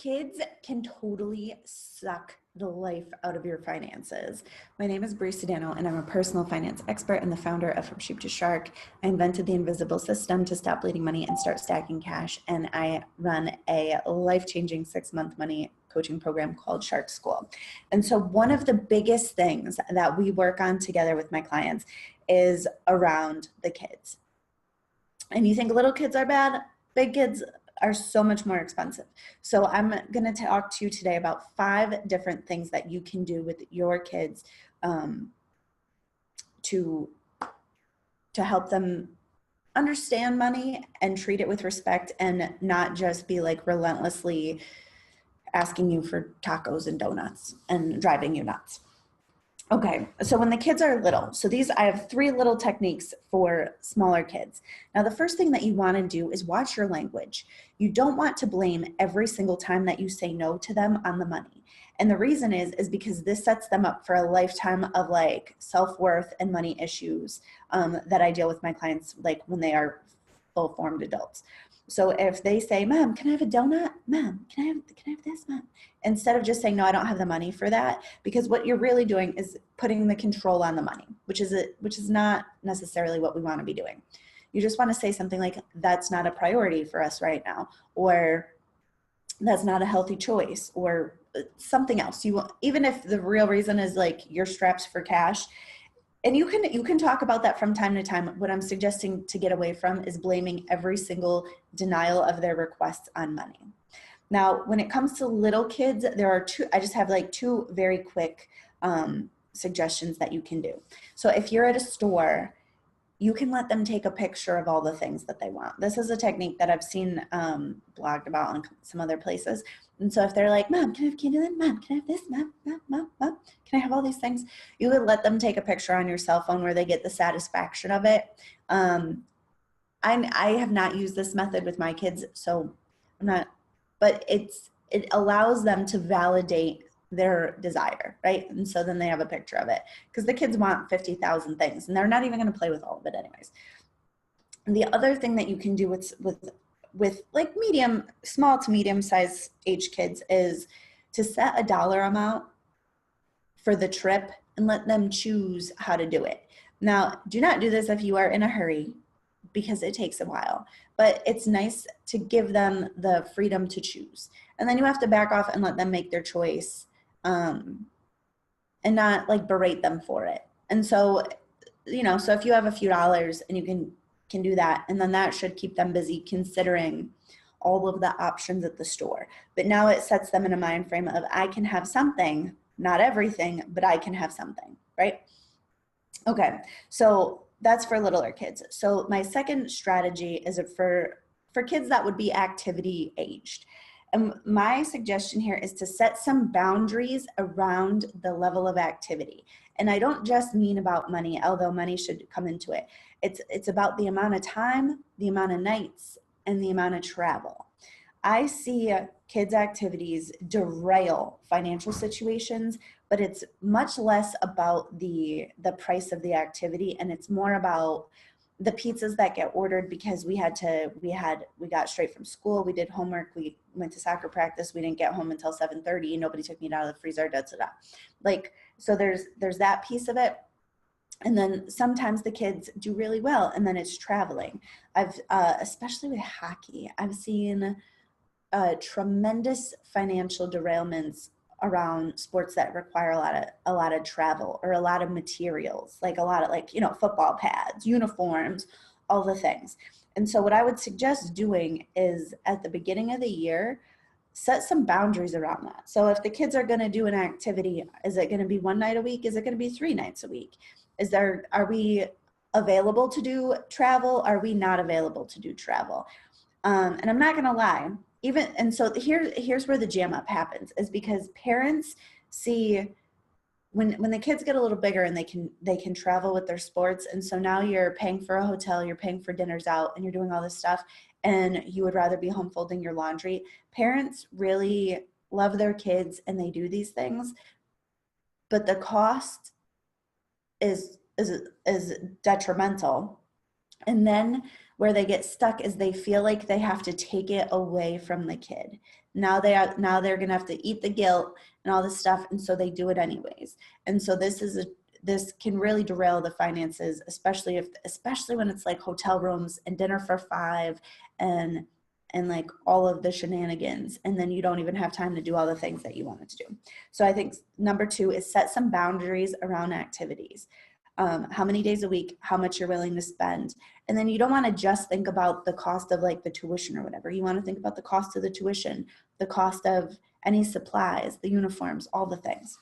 Kids can totally suck the life out of your finances. My name is Brie Sodano, and I'm a personal finance expert and the founder of From Sheep to Shark. I invented the invisible system to stop bleeding money and start stacking cash, and I run a life-changing 6-month money coaching program called Shark School. And so one of the biggest things that we work on together with my clients is around the kids. And you think little kids are bad? Big kids are so much more expensive. So I'm going to talk to you today about 5 different things that you can do with your kids to help them understand money and treat it with respect, and not just be like relentlessly asking you for tacos and donuts and driving you nuts. Okay, so when the kids are little, so I have 3 little techniques for smaller kids. Now, the first thing that you want to do is watch your language. You don't want to blame every single time that you say no to them on the money. And the reason is because this sets them up for a lifetime of like self-worth and money issues that I deal with my clients like when they are full-formed adults. So if they say, "Mom, can I have a donut? Mom, can I have this, Mom?" Instead of just saying, "No, I don't have the money for that," because what you're really doing is putting the control on the money, which is not necessarily what we want to be doing. You just want to say something like, "That's not a priority for us right now," or "That's not a healthy choice," or something else. Even if the real reason is like you're strapped for cash. And you can talk about that from time to time. What I'm suggesting to get away from is blaming every single denial of their requests on money. Now, when it comes to little kids, I just have like 2 very quick suggestions that you can do. So if you're at a store, you can let them take a picture of all the things that they want. This is a technique that I've seen blogged about on some other places. And so if they're like, "Mom, can I have candy then? Mom, can I have this? Mom, Mom, can I have all these things?" You would let them take a picture on your cell phone where they get the satisfaction of it. I have not used this method with my kids, so I'm not, but it allows them to validate their desire, right? And so then they have a picture of it, because the kids want 50,000 things and they're not even going to play with all of it anyways. And the other thing that you can do with like small to medium size age kids is to set a dollar amount for the trip and let them choose how to do it. Now, do not do this if you are in a hurry, because it takes a while, but it's nice to give them the freedom to choose. And then you have to back off and let them make their choice, and not like berate them for it. And so, so if you have a few dollars and you can do that, and then that should keep them busy considering all of the options at the store. But now it sets them in a mind frame of, I can have something, not everything, but I can have something, right? Okay, so that's for littler kids. So my second strategy is for kids that would be activity aged. And my suggestion here is to set some boundaries around the level of activity. And I don't just mean about money, although money should come into it. It's about the amount of time, the amount of nights, and the amount of travel. I see kids' activities derail financial situations, but it's much less about the price of the activity, and it's more about the pizzas that get ordered because we got straight from school, we did homework, we went to soccer practice, we didn't get home until 7:30, nobody took me out of the freezer, like, so there's that piece of it. And then sometimes the kids do really well, and then it's traveling. I've especially with hockey, I've seen tremendous financial derailments around sports that require a lot of travel or a lot of materials, like a lot of football pads, uniforms, all the things. And so what I would suggest doing is at the beginning of the year, set some boundaries around that. So if the kids are going to do an activity, is it going to be 1 night a week? Is it going to be 3 nights a week? Are we available to do travel? Are we not available to do travel? And I'm not going to lie. So here's where the jam up happens, is because parents see when the kids get a little bigger and they can travel with their sports. And so now you're paying for a hotel, you're paying for dinners out, and you're doing all this stuff, and you would rather be home folding your laundry. Parents really love their kids and they do these things, but the cost is detrimental. And then Where they get stuck is they feel like they have to take it away from the kid. Now they're going to have to eat the guilt and all this stuff. And so they do it anyways. And so this can really derail the finances, especially when it's like hotel rooms and dinner for 5 and like all of the shenanigans. And then you don't even have time to do all the things that you wanted to do. So I think number 2 is set some boundaries around activities. How many days a week, how much you're willing to spend. And then you don't want to just think about the cost of like the tuition or whatever. You want to think about the cost of the tuition, the cost of any supplies, the uniforms, all the things.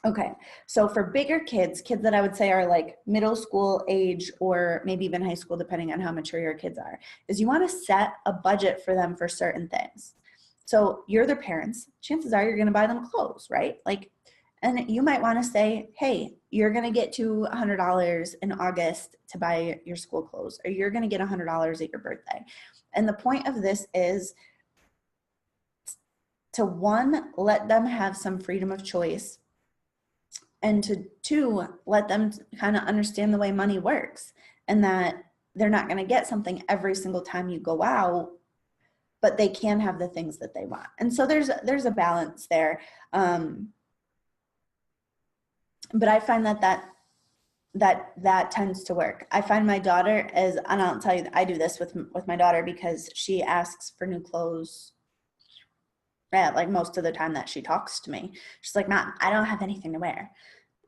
Okay, so for bigger kids that I would say are like middle school age or maybe even high school, depending on how mature your kids are, is you want to set a budget for them for certain things. So you're their parents, chances are you're going to buy them clothes, right? Like, and you might want to say, hey, you're going to get to $100 in August to buy your school clothes, or you're going to get $100 at your birthday. And the point of this is to 1, let them have some freedom of choice, and to 2, let them kind of understand the way money works and that they're not going to get something every single time you go out, but they can have the things that they want. And so there's a balance there. But I find that tends to work. I find my daughter is, and I'll tell you, I do this with my daughter because she asks for new clothes. Yeah, like most of the time that she talks to me, she's like, Mom, I don't have anything to wear.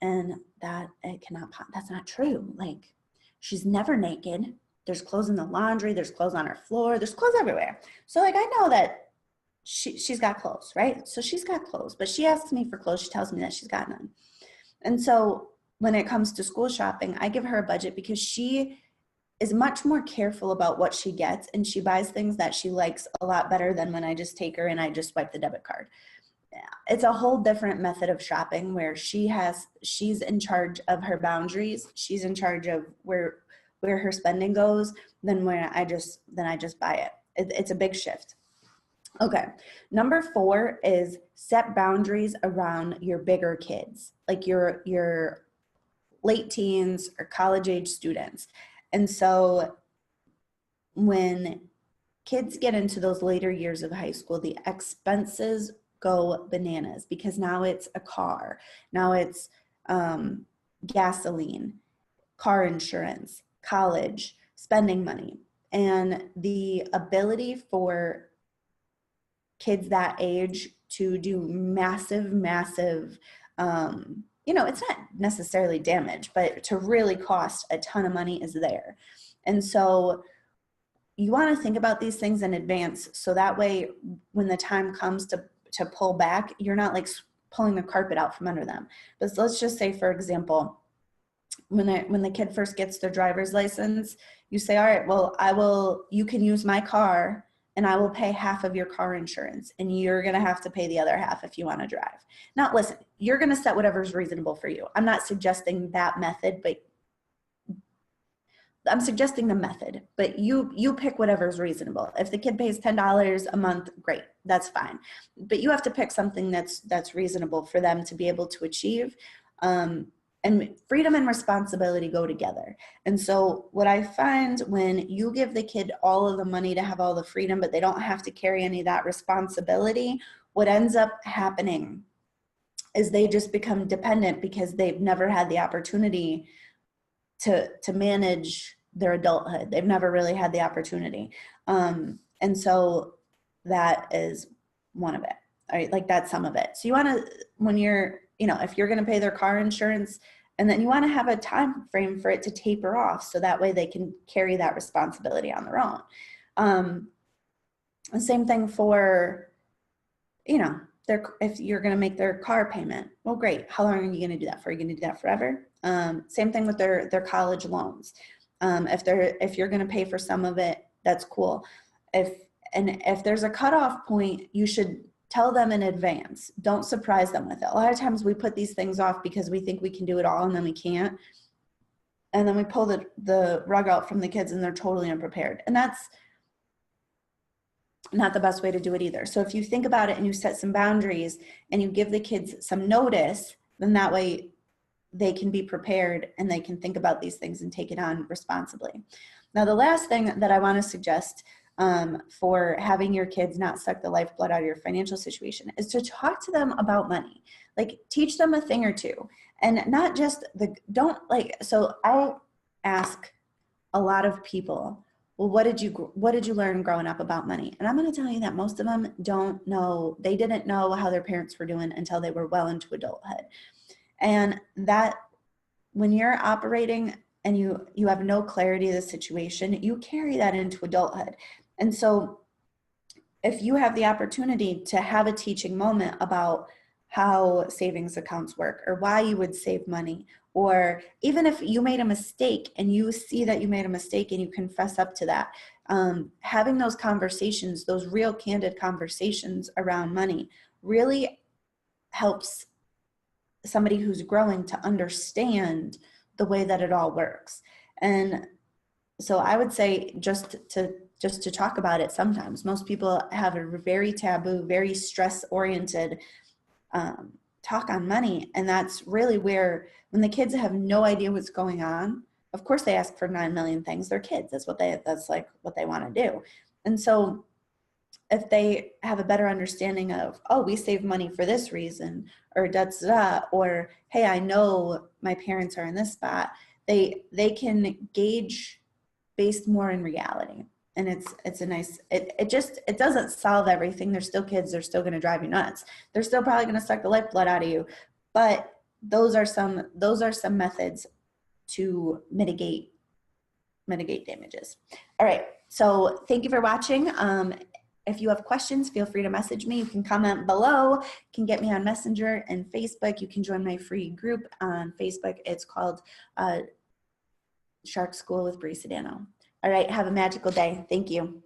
And that's not true. Like, she's never naked. There's clothes in the laundry. There's clothes on her floor. There's clothes everywhere. So like, I know that she's got clothes, right? So she's got clothes, but she asks me for clothes. She tells me that she's got none. And so when it comes to school shopping, I give her a budget because she is much more careful about what she gets, and she buys things that she likes a lot better than when I just take her and I just swipe the debit card. It's a whole different method of shopping where she's in charge of her boundaries. She's in charge of where her spending goes than when I just buy it. It's a big shift. Okay. Number 4 is set boundaries around your bigger kids, like your late teens or college age students. And so when kids get into those later years of high school, the expenses go bananas because now it's a car, now it's gasoline, car insurance, college, spending money. And the ability for kids that age to do massive, it's not necessarily damage, but to really cost a ton of money is there. And so you want to think about these things in advance. So that way, when the time comes to pull back, you're not like pulling the carpet out from under them. But let's just say, for example, when the kid first gets their driver's license, you say, all right, well, you can use my car and I will pay half of your car insurance and you're going to have to pay the other half if you want to drive. Now, listen, you're going to set whatever's reasonable for you. I'm not suggesting that method, but I'm suggesting the method, but you pick whatever's reasonable. If the kid pays $10 a month, great, that's fine. But you have to pick something that's reasonable for them to be able to achieve. And freedom and responsibility go together. And so what I find when you give the kid all of the money to have all the freedom, but they don't have to carry any of that responsibility, what ends up happening is they just become dependent because they've never had the opportunity to manage their adulthood. They've never really had the opportunity. And so that is one of it, right? Like that's some of it. So you want to, when you're, if you're going to pay their car insurance, and then you want to have a time frame for it to taper off so that way they can carry that responsibility on their own. The same thing for, if you're going to make their car payment, well, great. How long are you going to do that for? Are you going to do that forever? Same thing with their college loans. If you're going to pay for some of it, that's cool. If there's a cutoff point, you should tell them in advance. Don't surprise them with it. A lot of times we put these things off because we think we can do it all and then we can't. And then we pull the rug out from the kids and they're totally unprepared. And that's not the best way to do it either. So if you think about it and you set some boundaries and you give the kids some notice, then that way they can be prepared and they can think about these things and take it on responsibly. Now, the last thing that I want to suggest for having your kids not suck the lifeblood out of your financial situation is to talk to them about money. Like, teach them a thing or two, and not just so I'll ask a lot of people, well, what did you learn growing up about money? And I'm going to tell you that most of them they didn't know how their parents were doing until they were well into adulthood. And that, when you're operating and you have no clarity of the situation, you carry that into adulthood. And so if you have the opportunity to have a teaching moment about how savings accounts work, or why you would save money, or even if you made a mistake and you see that you made a mistake and you confess up to that, having those conversations, those real candid conversations around money, really helps somebody who's growing to understand the way that it all works. And so I would say just to talk about it. Sometimes most people have a very taboo, very stress oriented talk on money. And that's really where, when the kids have no idea what's going on, of course they ask for 9 million things. They're kids. That's like what they want to do. And so if they have a better understanding of, oh, we save money for this reason, or or, hey, I know my parents are in this spot, they can gauge based more in reality. And it's a nice, it doesn't solve everything. They're still kids. They're still going to drive you nuts. They're still probably going to suck the lifeblood out of you. But those are some methods to mitigate damages. All right. So thank you for watching. If you have questions, feel free to message me. You can comment below. You can get me on Messenger and Facebook. You can join my free group on Facebook. It's called Shark School with Brie Sodano. All right. Have a magical day. Thank you.